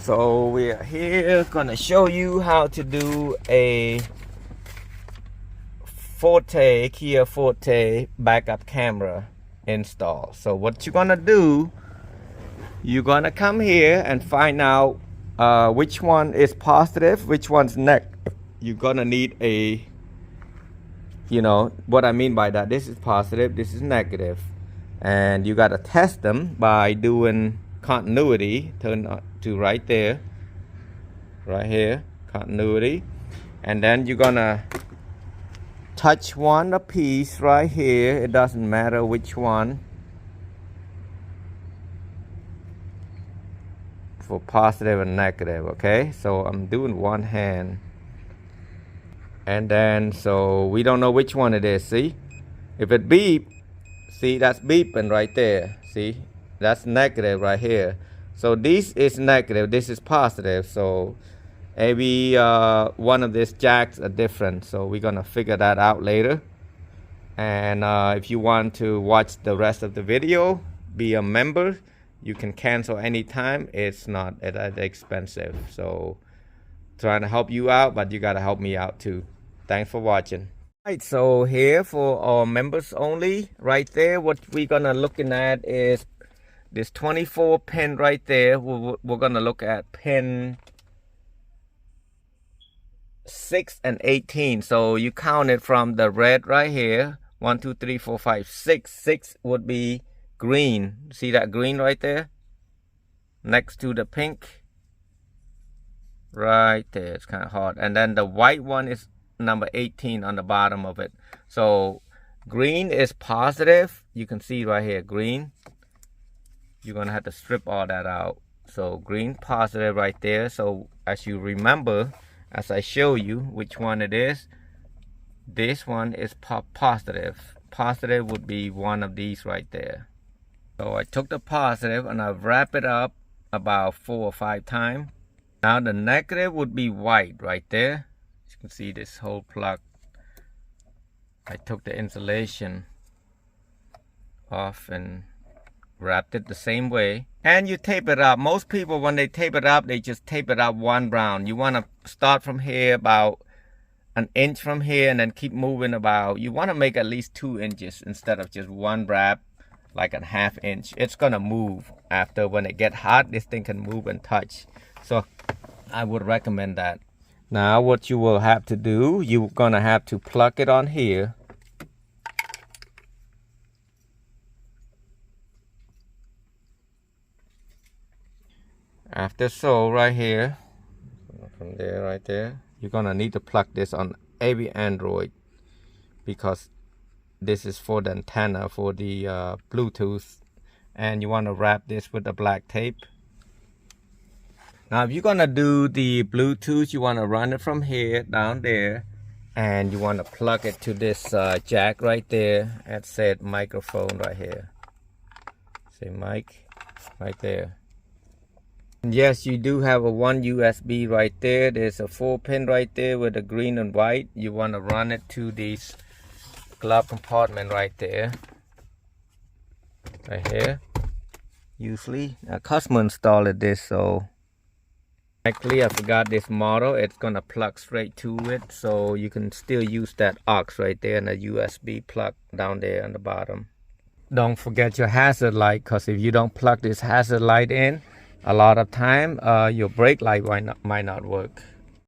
So we are here gonna show you how to do a Kia Forte backup camera install. So what you're gonna do, you're gonna come here and find out which one is positive, which one's negative. You're gonna need a, you know what I mean by that. This is positive, this is negative, and you gotta test them by doing continuity. Turn to right there, right here, continuity, and then you're gonna touch one a piece right here. It doesn't matter which one, for positive and negative. Okay, so I'm doing one hand, and then so we don't know which one it is. See, if it beep, see, that's beeping right there. See, that's negative right here. So this is negative, this is positive. So maybe one of these jacks are different. So we're gonna figure that out later. And if you want to watch the rest of the video, be a member. You can cancel anytime. It's not that expensive. So trying to help you out, but you gotta help me out too. Thanks for watching. Right, so here for our members only, right there, what we're gonna looking at is this 24 pin right there. We're gonna look at pin 6 and 18. So you count it from the red right here. 1, 2, 3, 4, 5, 6. 6 would be green. See that green right there? Next to the pink. Right there. It's kind of hard. And then the white one is number 18 on the bottom of it. So green is positive. You can see right here, green. You're gonna have to strip all that out. So green positive right there. So as you remember, as I show you which one it is, this one is positive. Positive would be one of these right there. So I took the positive and I wrap it up about 4 or 5 times. Now the negative would be white right there. As you can see, this whole plug, I took the insulation off and wrapped it the same way, and you tape it up. Most people, when they tape it up, they just tape it up one round. You want to start from here about an inch from here and then keep moving about, you want to make at least 2 inches instead of just one wrap like a ½ inch. It's gonna move after. When it get hot, this thing can move and touch. So I would recommend that. Now what you will have to do, you're gonna have to plug it on here. After so, right here, from there, right there, you're gonna need to plug this on every Android, because this is for the antenna for the Bluetooth, and you want to wrap this with the black tape. Now if you're gonna do the Bluetooth, you want to run it from here down there, and you want to plug it to this jack right there, and said microphone right here. Say mic right there. Yes, you do have a 1 USB right there. There's a 4-pin right there with the green and white. You want to run it to this glove compartment right there, right here. Usually a customer installed this, so actually I forgot this model. It's gonna plug straight to it, so you can still use that aux right there and a USB plug down there on the bottom. Don't forget your hazard light, because if you don't plug this hazard light in, a lot of time your brake light might not work.